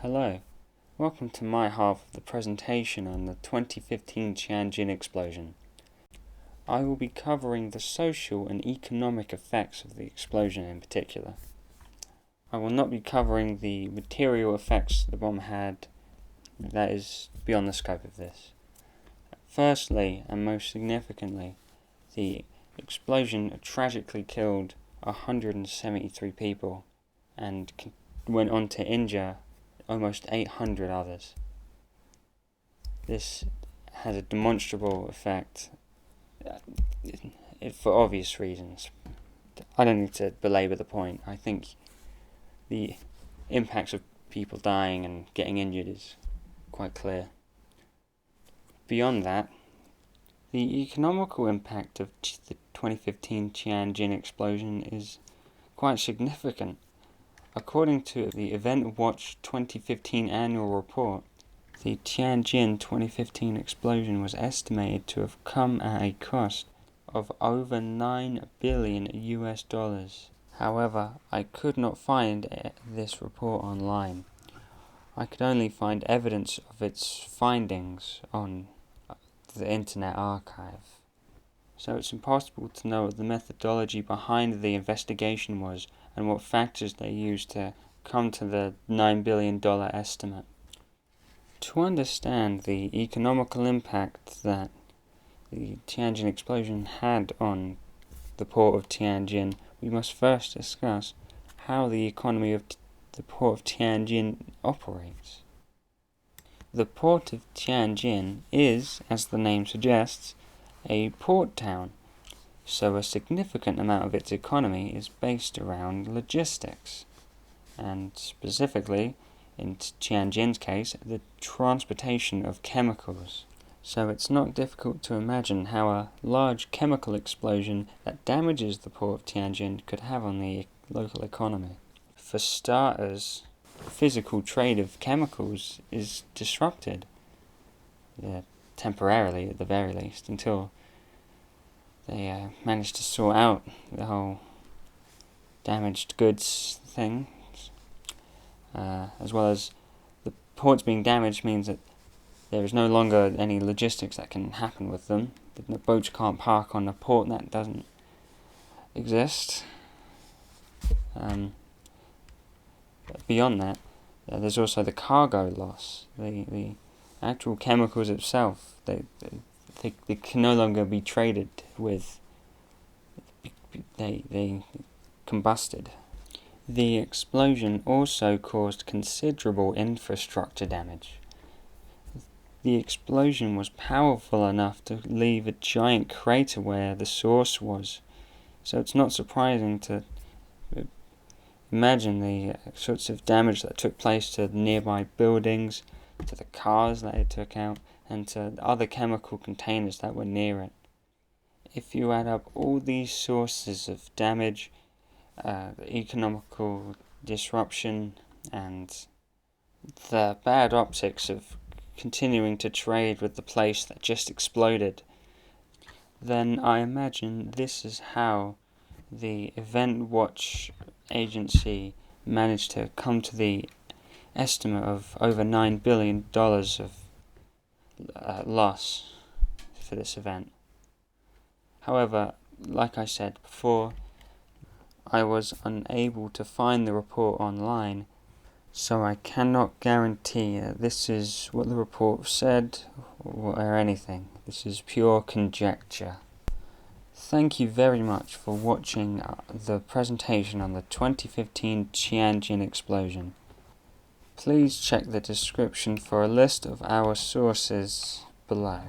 Hello, welcome to my half of the presentation on the 2015 Tianjin explosion. I will be covering the social and economic effects of the explosion in particular. I will not be covering the material effects the bomb had. That is beyond the scope of this. Firstly, and most significantly, the explosion tragically killed 173 people and went on to injure almost 800 others. This has a demonstrable effect for obvious reasons. I don't need to belabor the point. I think the impacts of people dying and getting injured is quite clear. Beyond that, the economical impact of the 2015 Tianjin explosion is quite significant. According to the Event Watch 2015 annual report, the Tianjin 2015 explosion was estimated to have come at a cost of over $9 billion. However, I could not find this report online. I could only find evidence of its findings on the Internet Archive. So it's impossible to know what the methodology behind the investigation was and what factors they used to come to the $9 billion estimate. To understand the economical impact that the Tianjin explosion had on the port of Tianjin, we must first discuss how the economy of the port of Tianjin operates. The port of Tianjin is, as the name suggests, a port town, so a significant amount of its economy is based around logistics, and specifically, in Tianjin's case, the transportation of chemicals. So it's not difficult to imagine how a large chemical explosion that damages the port of Tianjin could have on the local economy. For starters, physical trade of chemicals is disrupted, temporarily at the very least, until they manage to sort out the whole damaged goods thing. As well as the ports being damaged means that there is no longer any logistics that can happen with them. The boats can't park on a port that doesn't exist. But beyond that, there's also the cargo loss. The actual chemicals itself, they can no longer be traded with. They combusted. The explosion also caused considerable infrastructure damage. The explosion was powerful enough to leave a giant crater where the source was, so it's not surprising to imagine the sorts of damage that took place to nearby buildings, to the cars that it took out, and to other chemical containers that were near it. If you add up all these sources of damage, the economical disruption, and the bad optics of continuing to trade with the place that just exploded, then I imagine this is how the Event Watch agency managed to come to the estimate of over $9 billion of loss for this event. However, like I said before, I was unable to find the report online, so I cannot guarantee that this is what the report said or anything. This is pure conjecture. Thank you very much for watching the presentation on the 2015 Tianjin explosion. Please check the description for a list of our sources below.